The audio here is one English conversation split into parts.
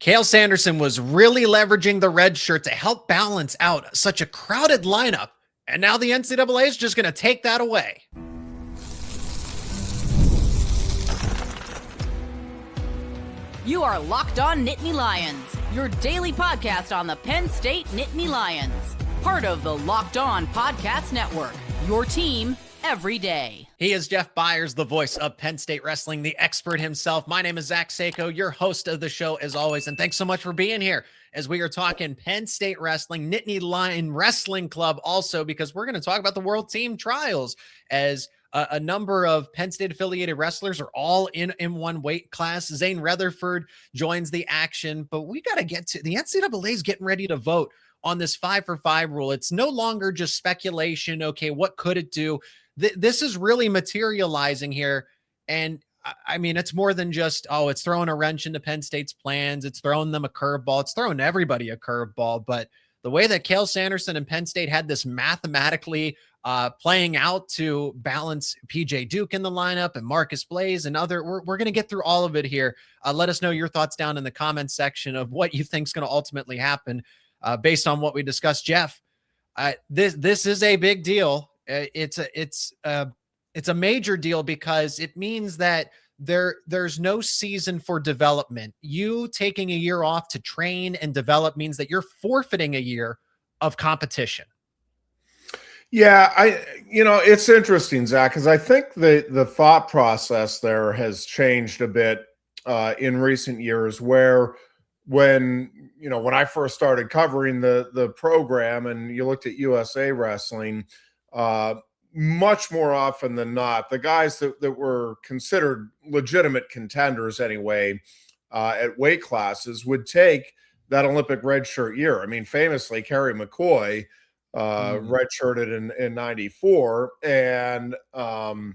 Cael Sanderson was really leveraging the red shirt to help balance out such a crowded lineup, and now the NCAA is just going to take that away. You are Locked On Nittany Lions, your daily podcast on the Penn State Nittany Lions. Part of the Locked On Podcast Network, your team every day. He is Jeff Byers, the voice of Penn State Wrestling, the expert himself. My name is Zach Seyko, your host of the show as always, and thanks so much for being here as we are talking Penn State Wrestling, Nittany Lion Wrestling Club also, because we're going to talk about the World Team Trials as a number of Penn State affiliated wrestlers are all in one weight class. Zain Retherford joins the action, but we got to get to the NCAA is getting ready to vote on this 5-for-5 rule. It's no longer just speculation. Okay, what could it do? This is really materializing here. And I mean, it's more than just, it's throwing a wrench into Penn State's plans. It's throwing them a curveball. It's throwing everybody a curveball. But the way that Cael Sanderson and Penn State had this mathematically playing out to balance PJ Duke in the lineup and Marcus Blaze and other, we're going to get through all of it here. Let us know your thoughts down in the comments section of what you think is going to ultimately happen based on what we discussed. Jeff, this is a big deal. It's a major deal because it means that there's no season for development. You taking a year off to train and develop means that you're forfeiting a year of competition. Yeah, it's interesting, Zach, because I think the thought process there has changed a bit in recent years, where when I first started covering the program and you looked at USA Wrestling, much more often than not, the guys that were considered legitimate contenders anyway at weight classes would take that Olympic redshirt year. I mean, famously, Kerry McCoy redshirted in 94. And, that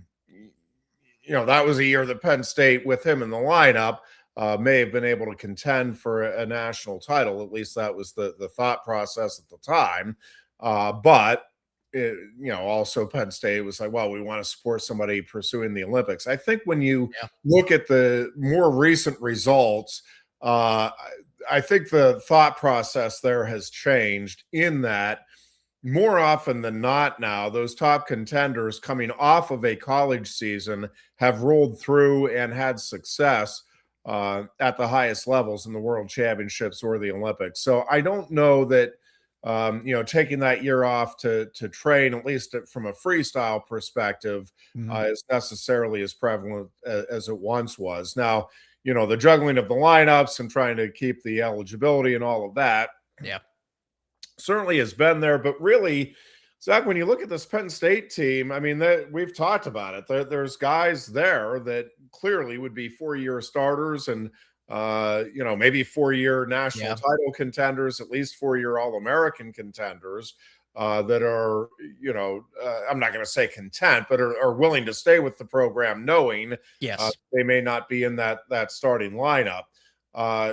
was a year that Penn State, with him in the lineup, may have been able to contend for a national title. At least that was the thought process at the time. But also Penn State was like, well, we want to support somebody pursuing the Olympics. I think when you look at the more recent results, I think the thought process there has changed in that more often than not now, those top contenders coming off of a college season have rolled through and had success at the highest levels in the World Championships or the Olympics. So I don't know that taking that year off to train, at least from a freestyle perspective, is necessarily as prevalent as it once was. Now, the juggling of the lineups and trying to keep the eligibility and all of that, certainly has been there. But really, Zach, when you look at this Penn State team, I mean, we've talked about it. There's guys there that clearly would be 4-year starters and maybe 4-year national title contenders, at least 4-year All-American contenders that are, I'm not going to say content, but are willing to stay with the program knowing they may not be in that starting lineup.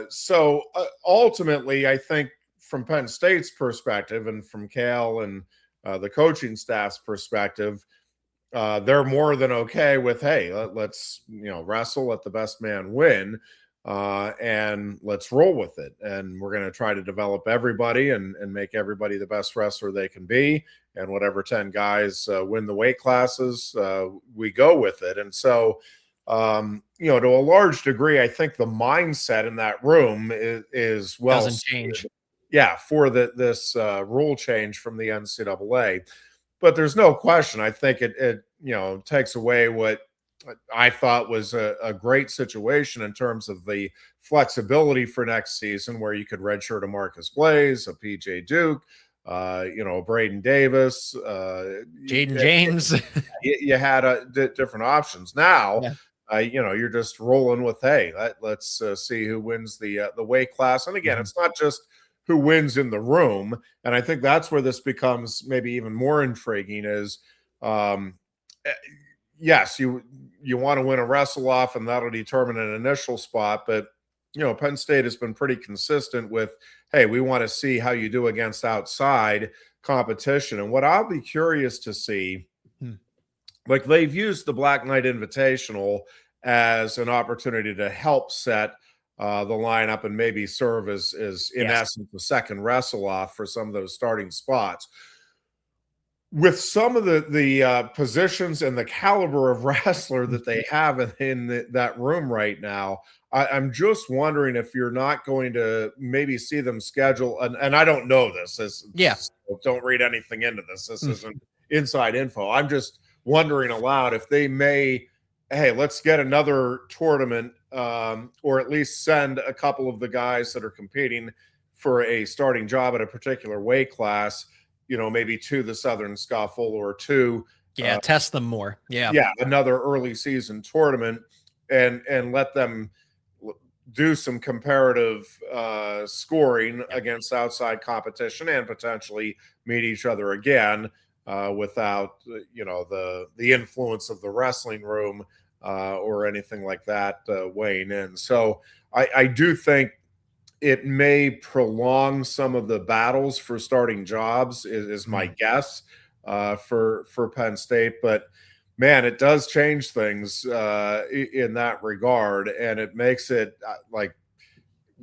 So ultimately, I think from Penn State's perspective and from Cael and the coaching staff's perspective, they're more than okay with, hey, let's, wrestle, let the best man win. And let's roll with it. And we're going to try to develop everybody and make everybody the best wrestler they can be. And whatever 10 guys win the weight classes, we go with it. And so, to a large degree, I think the mindset in that room is well, doesn't change. For this rule change from the NCAA. But there's no question. I think it takes away what I thought was a great situation in terms of the flexibility for next season, where you could redshirt a Marcus Blaze, a PJ Duke, Braden Davis, Jaden James. You had different options. Now, you're just rolling with, hey, let's see who wins the weight class. And again, it's not just who wins in the room. And I think that's where this becomes maybe even more intriguing is, yes, you want to win a wrestle off and that'll determine an initial spot. But, Penn State has been pretty consistent with, hey, we want to see how you do against outside competition. And what I'll be curious to see, like they've used the Black Knight Invitational as an opportunity to help set the lineup and maybe serve as in essence the second wrestle off for some of those starting spots. With some of the positions and the caliber of wrestler that they have in that room right now, I'm just wondering if you're not going to maybe see them schedule, and I don't know this. Don't read anything into this. This isn't inside info. I'm just wondering aloud if they may, hey, let's get another tournament, or at least send a couple of the guys that are competing for a starting job at a particular weight class, maybe to the Southern Scuffle or to test them more. Another early season tournament, and let them do some comparative scoring against outside competition and potentially meet each other again without the influence of the wrestling room or anything like that weighing in. So I do think it may prolong some of the battles for starting jobs is my guess for Penn State. But man, it does change things in that regard, and it makes it like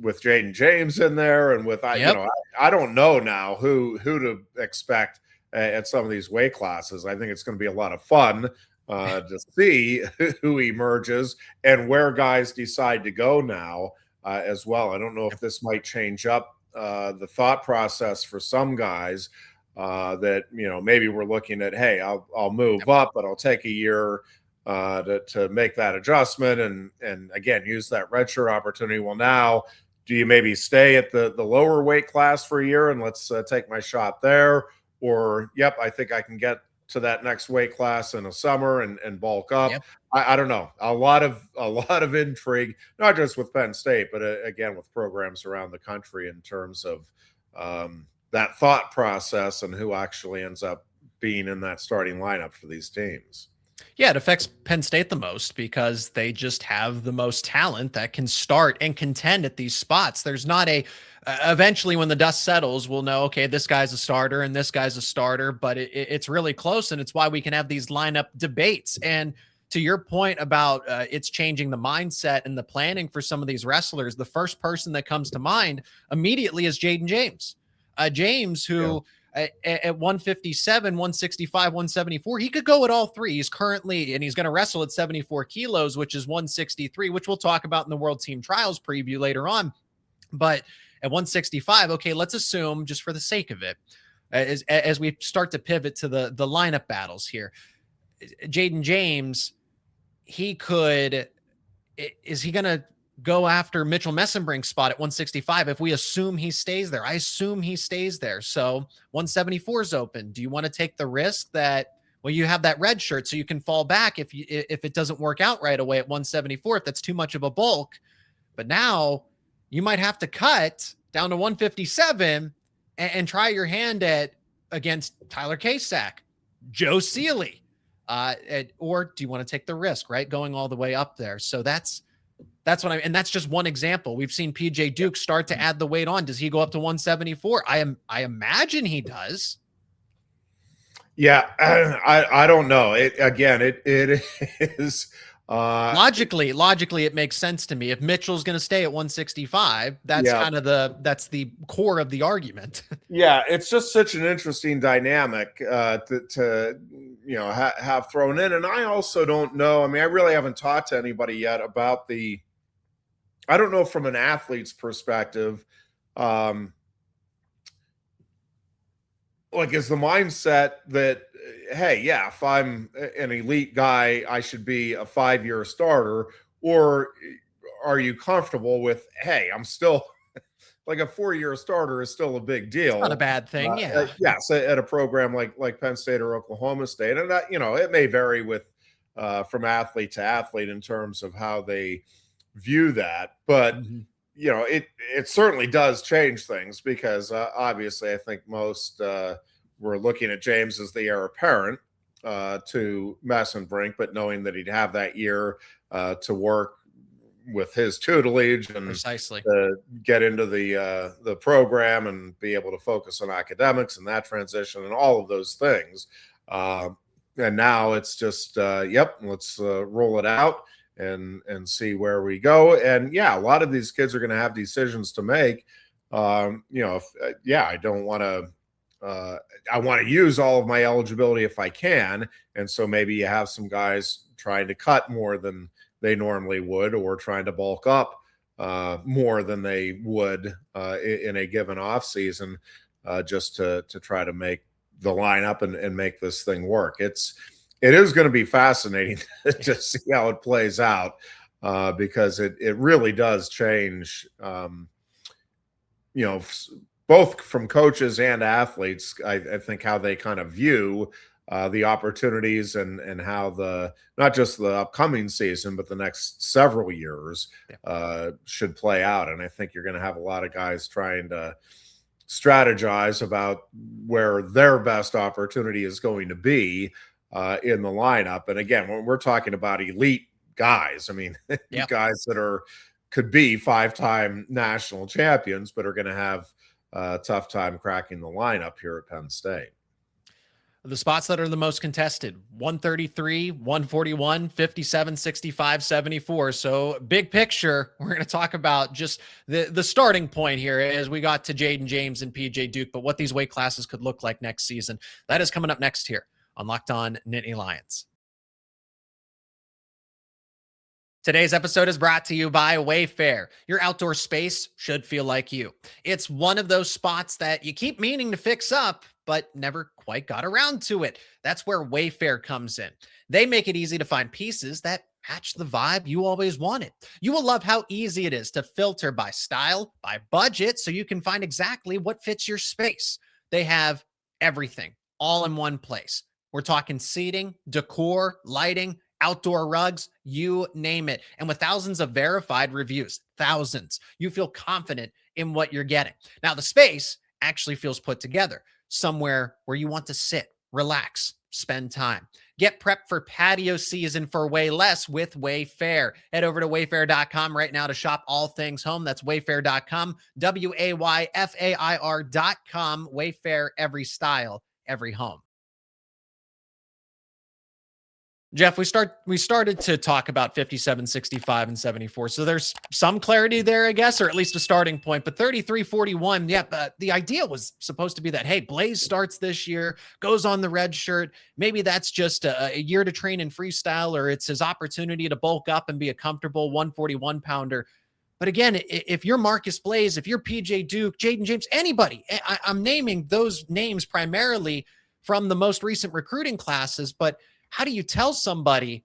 with Jaden James in there, and with I don't know now who to expect at some of these weight classes. I think it's going to be a lot of fun to see who emerges and where guys decide to go now. As well. I don't know if this might change up the thought process for some guys that, maybe we're looking at, hey, I'll move up, but I'll take a year to make that adjustment and again, use that redshirt opportunity. Well, now, do you maybe stay at the lower weight class for a year and let's take my shot there? Or, I think I can get to that next weight class in the summer and bulk up. I don't know. A lot of intrigue, not just with Penn State, but again with programs around the country in terms of that thought process and who actually ends up being in that starting lineup for these teams. Yeah, it affects Penn State the most because they just have the most talent that can start and contend at these spots. There's not eventually when the dust settles, we'll know, okay, this guy's a starter and this guy's a starter, but it's really close. And it's why we can have these lineup debates. And to your point about it's changing the mindset and the planning for some of these wrestlers, the first person that comes to mind immediately is Jaden James. James, who at 157, 165, 174, he could go at all three. He's currently, and he's going to wrestle at 74 kilos, which is 163, which we'll talk about in the World Team Trials preview later on. But at 165, okay, let's assume, just for the sake of it, as we start to pivot to the lineup battles here, Jaden James, is he going to go after Mitchell Mesenbrink's spot at 165 if we assume he stays there? I assume he stays there. So 174 is open. Do you want to take the risk that, well, you have that red shirt so you can fall back if it doesn't work out right away at 174, if that's too much of a bulk? But now you might have to cut down to 157 and try your hand against Tyler Kasak, Joe Sealey, or do you want to take the risk, right? Going all the way up there. So that's and that's just one example. We've seen PJ Duke start to add the weight on. Does he go up to 174? I imagine he does. Yeah, I don't know. It is logically it makes sense to me. If Mitchell's going to stay at 165, that's kind of that's the core of the argument. Yeah, it's just such an interesting dynamic to have thrown in. And I also don't know. I mean, I really haven't talked to anybody yet about I don't know from an athlete's perspective, like is the mindset that, hey, yeah, if I'm an elite guy, I should be a 5-year starter, or are you comfortable with, hey, I'm still like a 4-year starter is still a big deal. It's not a bad thing. Yes, at a program like Penn State or Oklahoma State. And that, it may vary with from athlete to athlete in terms of how they view that. But, it certainly does change things because obviously I think most were looking at James as the heir apparent to Mesenbrink, but knowing that he'd have that year to work with his tutelage and precisely get into the program and be able to focus on academics and that transition and all of those things. And now it's just, let's roll it out and see where we go. And yeah, a lot of these kids are going to have decisions to make. I don't want to. I want to use all of my eligibility if I can, and so maybe you have some guys trying to cut more than they normally would, or trying to bulk up more than they would in a given off season, just to try to make the lineup and make this thing work. It is going to be fascinating to see how it plays out, because it really does change, both from coaches and athletes. I think how they kind of view the opportunities and how not just the upcoming season, but the next several years should play out. And I think you're going to have a lot of guys trying to strategize about where their best opportunity is going to be in the lineup. And again, when we're talking about elite guys, I mean, guys that could be 5-time national champions, but are going to have a tough time cracking the lineup here at Penn State. The spots that are the most contested: 133, 141, 57, 65, 74. So big picture, we're going to talk about just the starting point here as we got to Jaden James and PJ Duke, but what these weight classes could look like next season. That is coming up next here on Locked On Nittany Lions. Today's episode is brought to you by Wayfair. Your outdoor space should feel like you. It's one of those spots that you keep meaning to fix up, but never quite got around to it. That's where Wayfair comes in. They make it easy to find pieces that match the vibe you always wanted. You will love how easy it is to filter by style, by budget, so you can find exactly what fits your space. They have everything all in one place. We're talking seating, decor, lighting, outdoor rugs, you name it. And with thousands of verified reviews, you feel confident in what you're getting. Now, the space actually feels put together, somewhere where you want to sit, relax, spend time. Get prepped for patio season for way less with Wayfair. Head over to wayfair.com right now to shop all things home. That's wayfair.com, WAYFAIR.com. Wayfair, every style, every home. Jeff, we started to talk about 57, 65, and 74. So there's some clarity there, I guess, or at least a starting point. But 33, 41, the idea was supposed to be that, hey, Blaze starts this year, goes on the red shirt. Maybe that's just a year to train in freestyle, or it's his opportunity to bulk up and be a comfortable 141 pounder. But again, if you're Marcus Blaze, if you're PJ Duke, Jaden James, anybody, I'm naming those names primarily from the most recent recruiting classes, but how do you tell somebody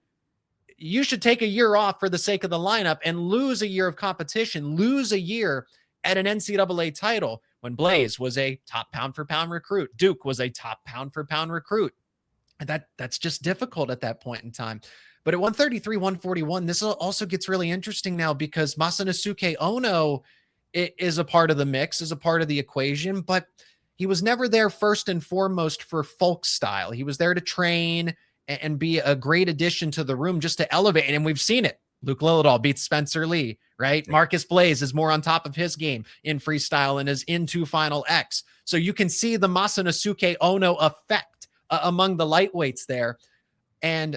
you should take a year off for the sake of the lineup and lose a year of competition, lose a year at an NCAA title when Blaze was a top pound for pound recruit? Duke was a top pound for pound recruit. And that's just difficult at that point in time. But at 133, 141, this also gets really interesting now because Masanosuke Ono is a part of the mix, is a part of the equation, but he was never there first and foremost for folk style. He was there to train and be a great addition to the room, just to elevate. And we've seen it. Luke Lilledahl beats Spencer Lee, right? Marcus Blaze is more on top of his game in freestyle and is into Final X. So you can see the Masanosuke Ono effect among the lightweights there. And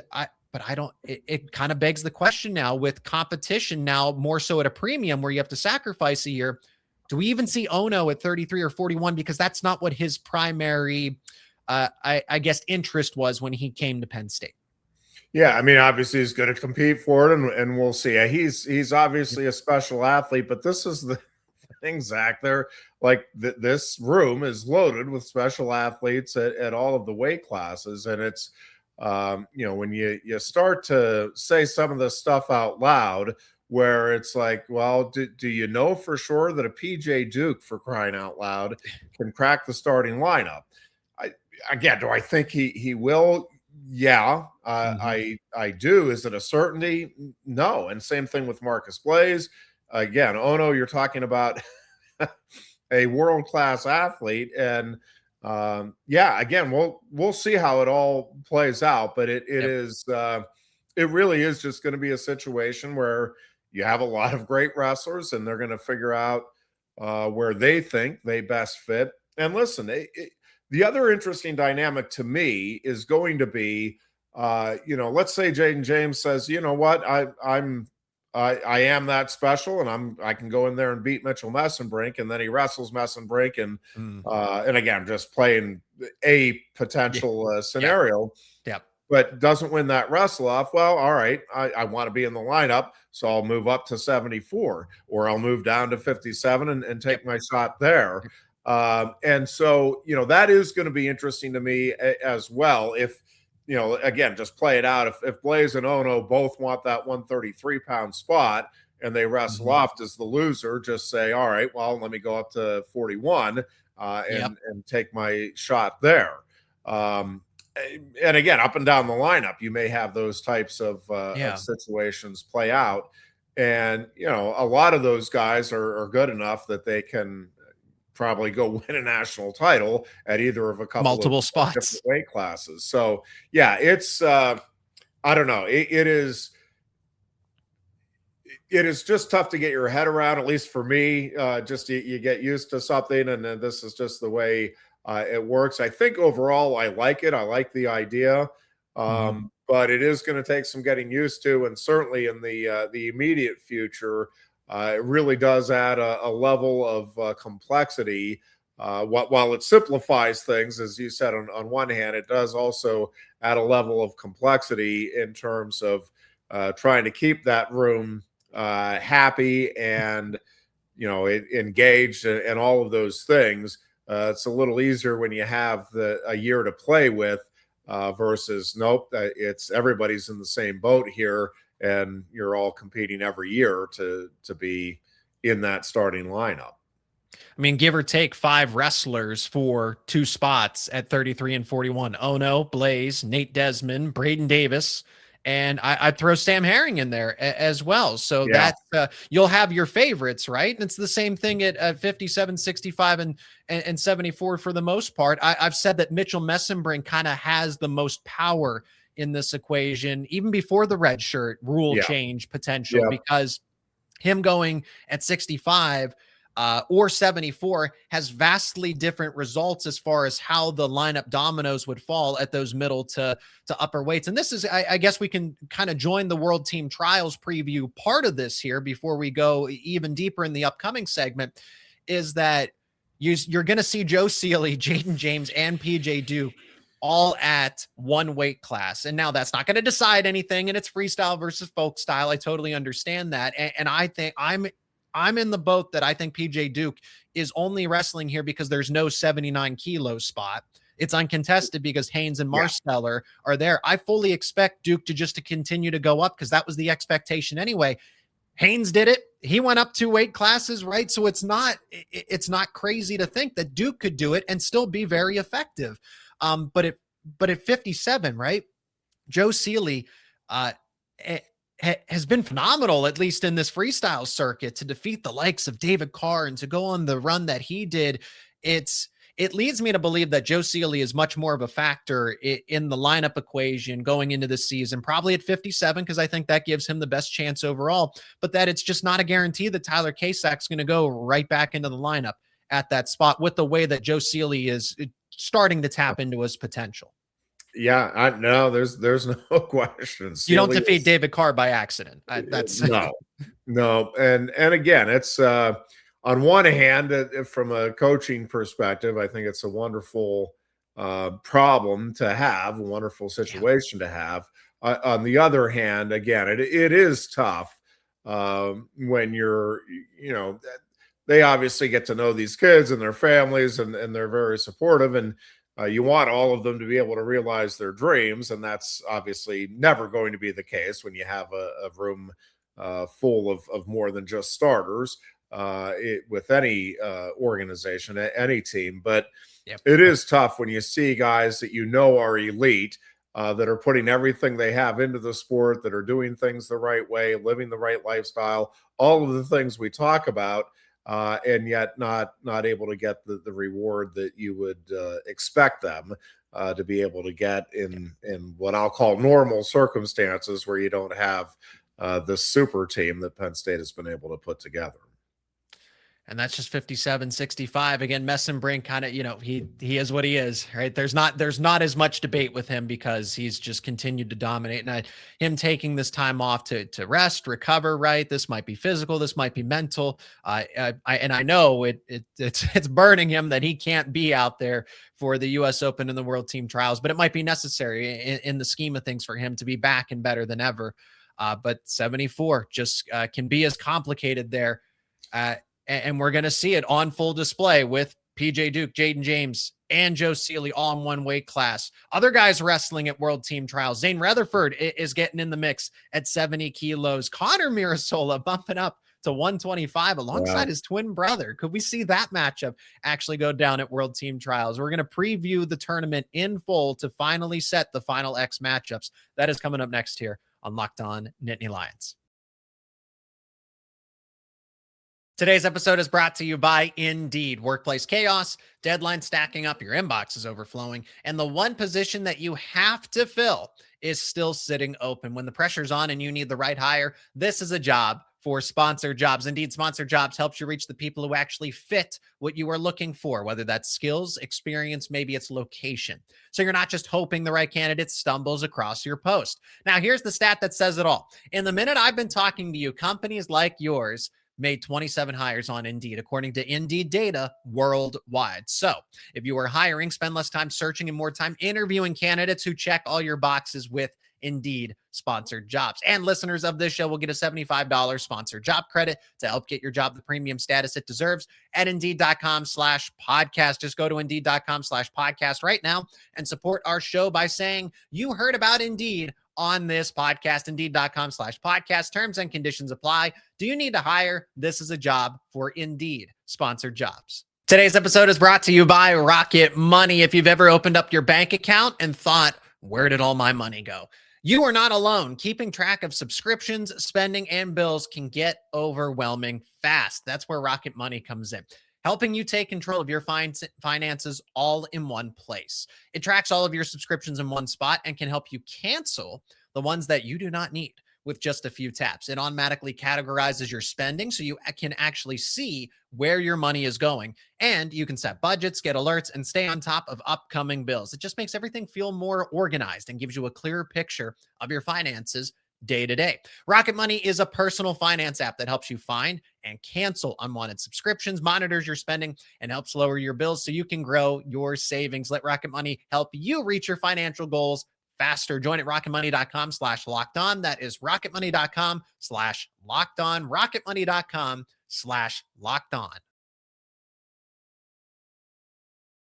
it kind of begs the question now, with competition now more so at a premium where you have to sacrifice a year. Do we even see Ono at 33 or 41? Because that's not what his primary I guess interest was when he came to Penn State. Yeah, I mean, obviously he's going to compete for it, and we'll see. He's obviously a special athlete, but this is the thing, Zach. This room is loaded with special athletes at all of the weight classes, and it's when you start to say some of this stuff out loud, where it's like, well, do you know for sure that a PJ Duke, for crying out loud, can crack the starting lineup? Again, do I think he will? Yeah, I do. Is it a certainty? No. And same thing with Marcus Blaze. Again, Ono, you're talking about a world-class athlete. And again, we'll see how it all plays out. But it really is just going to be a situation where you have a lot of great wrestlers, and they're going to figure out where they think they best fit. And listen, the other interesting dynamic to me is going to be let's say Jaden James says, you know what, I am that special, and I can go in there and beat Mitchell Mesenbrink, and then he wrestles Mesenbrink, and again, just playing a potential scenario. Yep. But doesn't win that wrestle off. Well, all right, I want to be in the lineup, so I'll move up to 74, or I'll move down to 57 and take my shot there. And so, that is going to be interesting to me as well. If, again, just play it out. If Blaze and Ono both want that 133-pound spot and they wrestle off as the loser, just say, all right, well, let me go up to 41 and take my shot there. And again, up and down the lineup, you may have those types of situations play out. And, a lot of those guys are good enough that they can probably go win a national title at either of a couple multiple of spots, different weight classes. So, yeah, it's, I don't know. It is just tough to get your head around, at least for me. Just you get used to something, and then this is just the way it works. I think overall I like it. I like the idea, but it is going to take some getting used to, and certainly in the immediate future, it really does add a level of complexity. While it simplifies things, as you said, on one hand, it does also add a level of complexity in terms of trying to keep that room happy and engaged and all of those things. It's a little easier when you have a year to play with versus it's everybody's in the same boat here, and you're all competing every year to be in that starting lineup. I mean, give or take 5 wrestlers for 2 spots at 33 and 41. Ono, Blaze, Nate Desmond, Braden Davis, and I'd throw Sam Herring in there as well. So that's you'll have your favorites, right? And it's the same thing at 57, 65, and 74 for the most part. I've said that Mitchell Mesenbrink kind of has the most power in this equation, even before the red shirt rule change potential, because him going at 65 or 74 has vastly different results as far as how the lineup dominoes would fall at those middle to upper weights. And this is, I guess we can kind of join the World Team Trials preview part of this here before we go even deeper in the upcoming segment, is that you're going to see Joe Sealey, Jaden James, and PJ Duke all at one weight class. And now that's not going to decide anything, and it's freestyle versus folk style. I totally understand that. And I think I'm in the boat that I think PJ Duke is only wrestling here because there's no 79 kilo spot. It's uncontested because Haynes and Marsteller are there. I fully expect Duke to continue to go up because that was the expectation anyway. Haynes did it. He went up 2 weight classes, right? So it's not crazy to think that Duke could do it and still be very effective. But at 57, right? Joe Sealey has been phenomenal, at least in this freestyle circuit, to defeat the likes of David Carr and to go on the run that he did. It leads me to believe that Joe Sealey is much more of a factor in the lineup equation going into this season, probably at 57, because I think that gives him the best chance overall, but that it's just not a guarantee that Tyler Kasak's going to go right back into the lineup at that spot with the way that Joe Sealey is starting to tap into his potential. Yeah, no, there's no question. You don't defeat David Carr by accident. That's no. And again, it's on one hand, from a coaching perspective, I think it's a wonderful problem to have, a wonderful situation to have. On the other hand, again, it is tough when you're, they obviously get to know these kids and their families, and they're very supportive, and you want all of them to be able to realize their dreams, and that's obviously never going to be the case when you have a room full of more than just starters with any organization, any team. But it is tough when you see guys that are elite, that are putting everything they have into the sport, that are doing things the right way, living the right lifestyle, all of the things we talk about, and yet not able to get the reward that you would expect them to be able to get in what I'll call normal circumstances, where you don't have the super team that Penn State has been able to put together. And that's just 57-65. Again, Mesenbrink kind of, he is what he is, right? There's not as much debate with him because he's just continued to dominate. And him taking this time off to rest, recover, right? This might be physical, this might be mental. I know it's burning him that he can't be out there for the U.S. Open and the World Team Trials, but it might be necessary in the scheme of things for him to be back and better than ever. But 74 just can be as complicated there. And we're going to see it on full display with PJ Duke, Jaden James, and Joe Sealey all in one weight class. Other guys wrestling at World Team Trials. Zain Retherford is getting in the mix at 70 kilos. Connor Mirasola bumping up to 125 alongside his twin brother. Could we see that matchup actually go down at World Team Trials? We're going to preview the tournament in full to finally set the final X matchups. That is coming up next here on Locked On Nittany Lions. Today's episode is brought to you by Indeed. Workplace chaos, deadline stacking up, your inbox is overflowing, and the one position that you have to fill is still sitting open. When the pressure's on and you need the right hire, this is a job for Sponsored Jobs. Indeed, Sponsored Jobs helps you reach the people who actually fit what you are looking for, whether that's skills, experience, maybe it's location. So you're not just hoping the right candidate stumbles across your post. Now, here's the stat that says it all. In the minute I've been talking to you, companies like yours made 27 hires on Indeed, according to Indeed data worldwide. So if you are hiring, spend less time searching and more time interviewing candidates who check all your boxes with Indeed Sponsored Jobs. And listeners of this show will get a $75 sponsored job credit to help get your job the premium status it deserves at Indeed.com/podcast. Just go to Indeed.com/podcast right now and support our show by saying you heard about Indeed on this podcast. Indeed.com/podcast. Terms and conditions apply. Do you need to hire? This is a job for Indeed Sponsored Jobs. Today's episode is brought to you by Rocket Money. If you've ever opened up your bank account and thought, where did all my money go? You are not alone. Keeping track of subscriptions, spending, and bills can get overwhelming fast. That's where Rocket Money comes in, helping you take control of your finances all in one place. It tracks all of your subscriptions in one spot and can help you cancel the ones that you do not need with just a few taps. It automatically categorizes your spending so you can actually see where your money is going. And you can set budgets, get alerts, and stay on top of upcoming bills. It just makes everything feel more organized and gives you a clearer picture of your finances day to day. Rocket Money is a personal finance app that helps you find and cancel unwanted subscriptions, monitors your spending, and helps lower your bills so you can grow your savings. Let Rocket Money help you reach your financial goals faster. Join at rocketmoney.com/lockedon. That is rocketmoney.com/lockedon, rocketmoney.com/lockedon.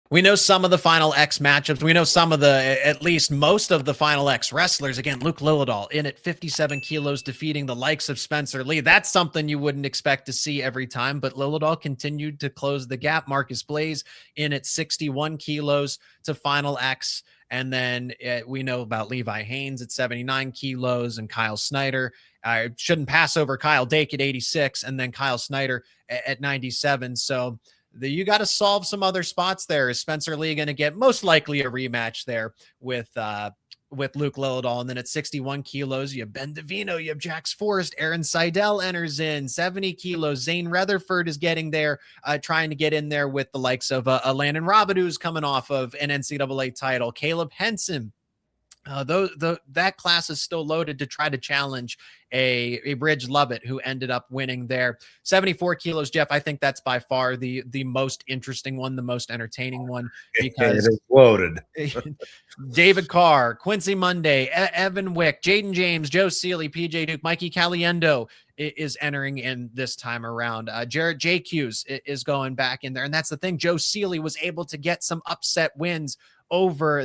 We know some of the Final X matchups. We know some of at least most of the Final X wrestlers. Again, Luke Lilledahl in at 57 kilos, defeating the likes of Spencer Lee. That's something you wouldn't expect to see every time, but Lilledahl continued to close the gap. Marcus Blaze in at 61 kilos to Final X. And then we know about Levi Haynes at 79 kilos and Kyle Snyder. I shouldn't pass over Kyle Dake at 86 and then Kyle Snyder at 97. So you got to solve some other spots there. Is Spencer Lee going to get most likely a rematch there with Luke Lilledahl? And then at 61 kilos, you have Ben Davino, you have Jax Forrest, Aaron Seidel enters in 70 kilos. Zain Retherford is getting there, trying to get in there with the likes of Landon Robidoux coming off of an NCAA title. Caleb Henson. That class is still loaded to try to challenge a Bridge Lovett who ended up winning there. 74 kilos, Jeff. I think that's by far the most interesting one, the most entertaining one, because it is loaded. David Carr, Quincy Monday, Evan Wick, Jaden James, Joe Sealey, PJ Duke, Mikey Caliendo is entering in this time around. Jarrett JQs is going back in there. And that's the thing. Joe Sealey was able to get some upset wins over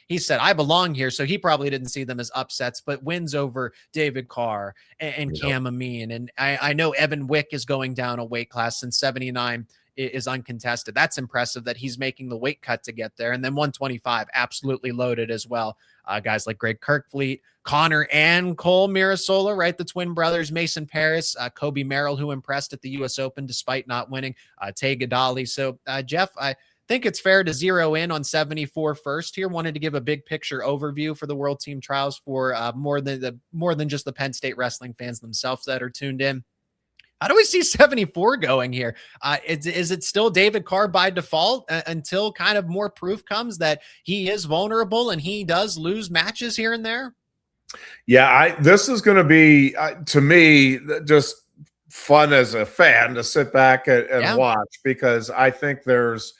he said, I belong here. So he probably didn't see them as upsets, but wins over David Carr and Cam Amin. And I know Evan Wick is going down a weight class since 79 is uncontested. That's impressive that he's making the weight cut to get there. And then 125 absolutely loaded as well. Guys like Greg Kirkfleet, Connor and Cole Mirasola, right? The twin brothers, Mason Paris, Kobe Merrill, who impressed at the U.S. Open despite not winning, Tay Gadali. So Jeff, I think it's fair to zero in on 74 first here. Wanted to give a big picture overview for the World Team Trials for more than just the Penn State wrestling fans themselves that are tuned in. How do we see 74 going here? Is it still David Carr by default until kind of more proof comes that he is vulnerable and he does lose matches here and there? Yeah, this is going to be, to me, just fun as a fan to sit back and watch, because I think there's,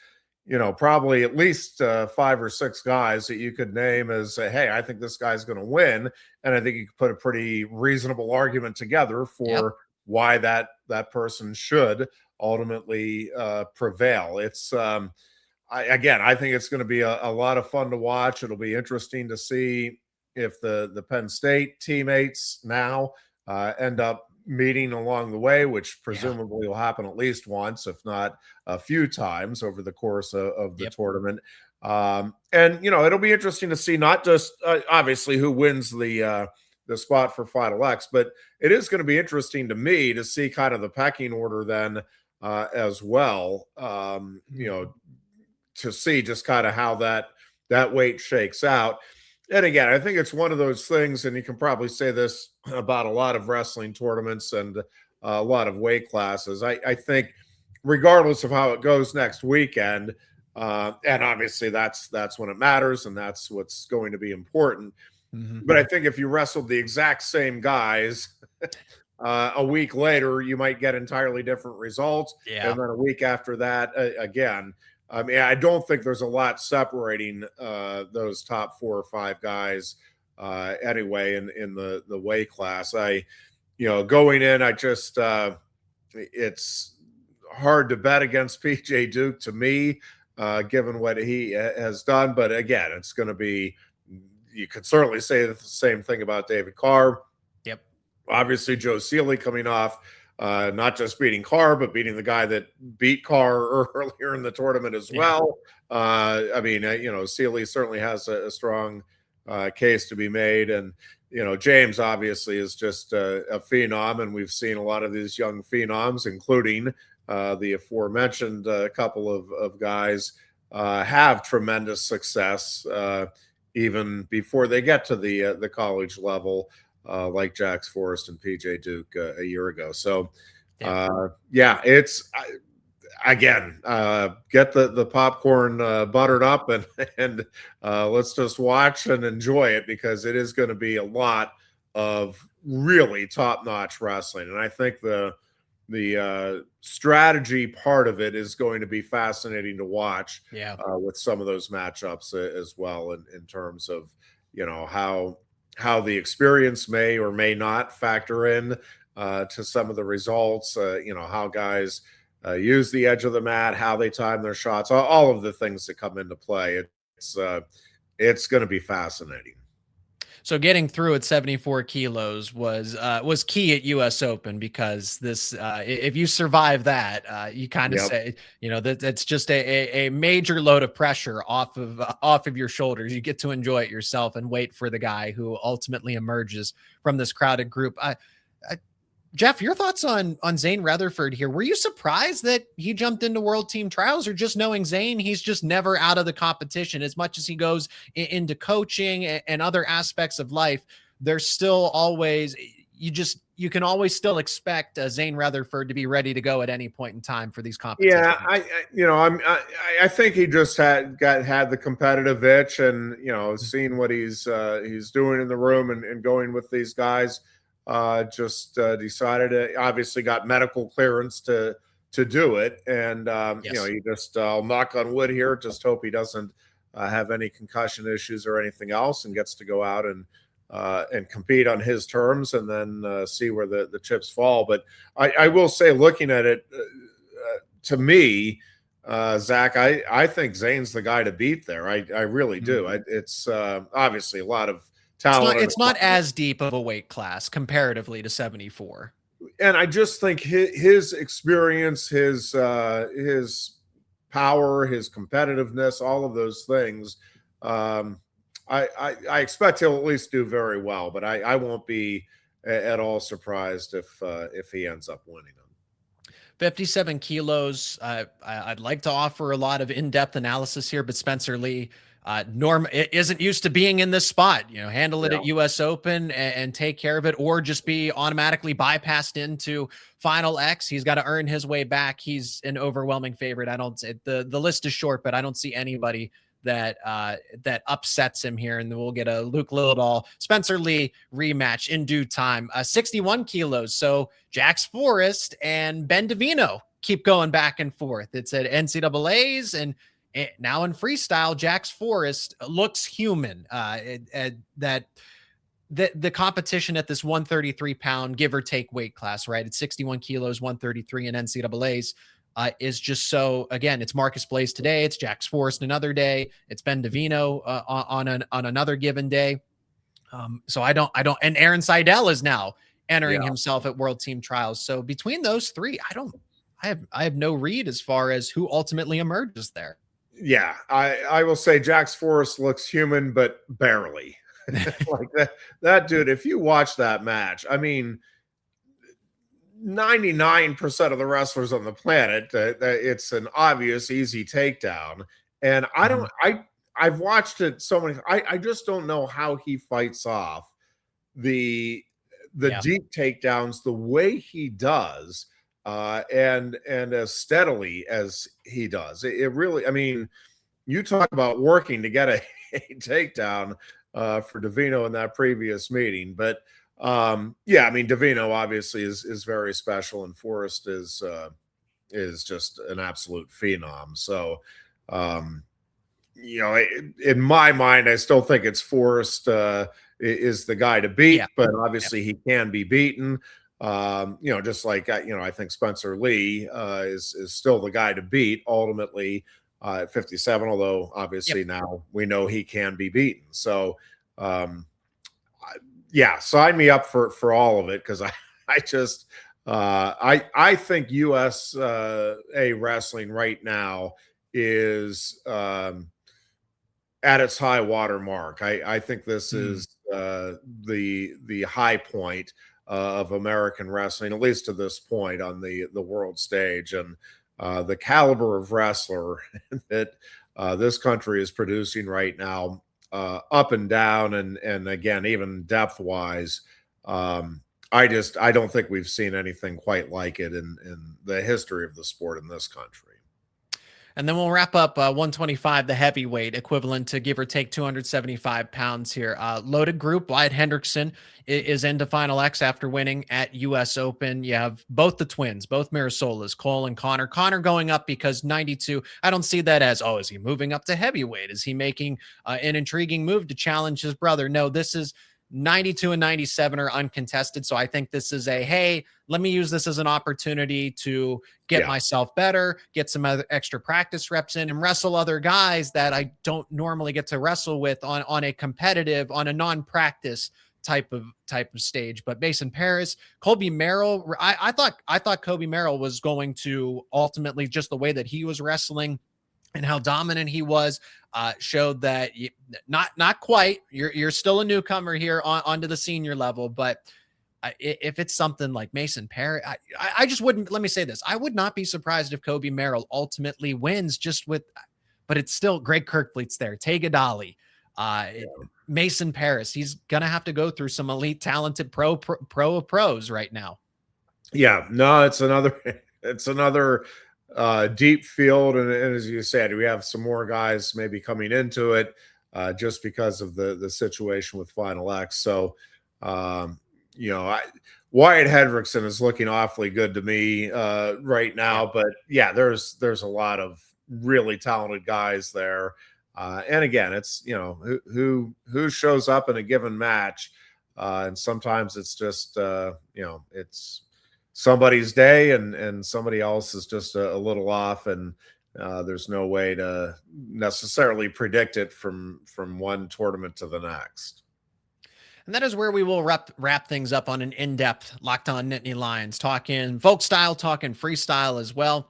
probably at least 5 or 6 guys that you could name as, hey, I think this guy's going to win. And I think you could put a pretty reasonable argument together for why that person should ultimately prevail. It's, I think it's going to be a lot of fun to watch. It'll be interesting to see if the Penn State teammates now end up meeting along the way, which presumably will happen at least once, if not a few times over the course of the tournament. And, it'll be interesting to see not just obviously who wins the spot for Final X, but it is going to be interesting to me to see kind of the pecking order then as well, to see just kind of how that weight shakes out. And again, I think it's one of those things, and you can probably say this about a lot of wrestling tournaments and a lot of weight classes. I think regardless of how it goes next weekend, and obviously that's when it matters, and that's what's going to be important. But I think if you wrestled the exact same guys a week later, you might get entirely different results. And then a week after that, again, I mean, I don't think there's a lot separating those top 4 or 5 guys anyway in the weight class. Going in, it's hard to bet against PJ Duke to me, given what he has done. But again, it's going to be, you could certainly say the same thing about David Carr. Obviously, Joe Sealey coming off not just beating Carr, but beating the guy that beat Carr earlier in the tournament as well. Sealey certainly has a strong case to be made. And, James obviously is just a phenom. And we've seen a lot of these young phenoms, including the aforementioned couple of guys, have tremendous success even before they get to the college level. Like Jax Forrest and PJ Duke a year ago. So, it's again, get the popcorn buttered up and let's just watch and enjoy it, because it is going to be a lot of really top-notch wrestling. And I think the strategy part of it is going to be fascinating to watch with some of those matchups as well, in terms of, how the experience may or may not factor in to some of the results, how guys use the edge of the mat, how they time their shots, all of the things that come into play. It's going to be fascinating. So getting through at 74 kilos was key at US Open, because this, if you survive that, you kind of say, that's just a major load of pressure off of your shoulders. You get to enjoy it yourself and wait for the guy who ultimately emerges from this crowded group. Jeff, your thoughts on Zain Retherford here? Were you surprised that he jumped into World Team Trials, or just knowing Zain, he's just never out of the competition? As much as he goes into coaching and other aspects of life, there's still always, you can always still expect Zain Retherford to be ready to go at any point in time for these competitions. Yeah, I think he just had the competitive itch, and seeing what he's doing in the room and going with these guys. Decided to, obviously got medical clearance to do it. And, you just, I'll knock on wood here, just hope he doesn't have any concussion issues or anything else, and gets to go out and compete on his terms, and then see where the chips fall. But I will say, looking at it, to me, Zach, I think Zane's the guy to beat there. I really do. It's obviously a lot of talent. It's not as deep of a weight class comparatively to 74. And I just think his experience, his power, his competitiveness, all of those things, I expect he'll at least do very well. But I won't be at all surprised if he ends up winning them. 57 kilos. I'd like to offer a lot of in-depth analysis here, but Spencer Lee, isn't used to being in this spot. Handle it at U.S. Open and take care of it, or just be automatically bypassed into Final X. He's got to earn his way back. He's an overwhelming favorite. The list is short, but I don't see anybody that upsets him here, and then we'll get a Luke Lilledahl, Spencer Lee rematch in due time. 61 kilos. So Jax Forrest and Ben Davino keep going back and forth. It's at NCAAs, and now in freestyle, Jax Forrest looks human. The competition at this 133-pound give or take weight class, right? It's 61 kilos, 133 in NCAAs. Is just so, again, it's Marcus Blaze today, it's Jax Forrest another day, it's Ben Davino on another given day. So I don't, and Aaron Seidel is now entering himself at World Team Trials. So between those three, I have no read as far as who ultimately emerges there. Yeah, I will say Jax Forrest looks human, but barely. Like that dude, if you watch that match, I mean, 99% of the wrestlers on the planet, it's an obvious, easy takedown. And I've watched it so many. I just don't know how he fights off the deep takedowns the way he does, and as steadily as he does. It really, I mean, you talk about working to get a takedown for Davino in that previous meeting, but I mean, Davino obviously is very special, and Forrest is just an absolute phenom. So, in my mind, I still think it's Forrest is the guy to beat, but obviously he can be beaten. Just like I think Spencer Lee is still the guy to beat ultimately at 57, although obviously now we know he can be beaten. So, sign me up for all of it, because I think USA wrestling right now is at its high water mark. I think this is the high point of American wrestling, at least to this point on the world stage, and the caliber of wrestler that this country is producing right now. Up and down, and again, even depth wise, I don't think we've seen anything quite like it in the history of the sport in this country. And then we'll wrap up 125, the heavyweight, equivalent to give or take 275 pounds here. Loaded group. Wyatt Hendrickson is into Final X after winning at U.S. Open. You have both the twins, both Mirasolas, Cole and Connor. Connor going up because 92. I don't see that as, is he moving up to heavyweight? Is he making an intriguing move to challenge his brother? No, this is 92 and 97 are uncontested. So I think this is hey, let me use this as an opportunity to get myself better, get some other extra practice reps in, and wrestle other guys that I don't normally get to wrestle with on a competitive, on a non-practice type of stage. But Mason Paris, Colby Merrill, I thought Colby Merrill was going to ultimately, just the way that he was wrestling and how dominant he was, showed that not quite. You're still a newcomer here onto the senior level, but if it's something like Mason Parry, I just wouldn't. Let me say this: I would not be surprised if Kobe Merrill ultimately wins. But it's still Greg Kirkfleet's there, Tegadali, Mason Paris. He's gonna have to go through some elite, talented pro of pros right now. Yeah, no, it's another deep field, and as you said, we have some more guys maybe coming into it just because of the situation with Final X. So, Wyatt Hendrickson is looking awfully good to me right now. But yeah, there's a lot of really talented guys there, and again, it's who shows up in a given match, and sometimes it's just it's somebody's day, and somebody else is just a little off, and there's no way to necessarily predict it from one tournament to the next. And that is where we will wrap things up on an in-depth Locked On Nittany Lions, talking folk style, talking freestyle as well.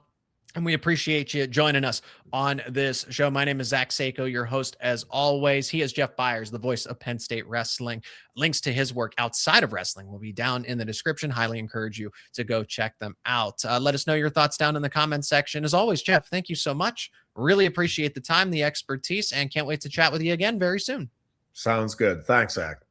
And we appreciate you joining us on this show. My name is Zac Seyko, your host as always. He is Jeff Byers, the voice of Penn State wrestling. Links to his work outside of wrestling will be down in the description. Highly encourage you to go check them out. Let us know your thoughts down in the comments section. As always, Jeff, thank you so much. Really appreciate the time, the expertise, and can't wait to chat with you again very soon. Sounds good. Thanks, Zac.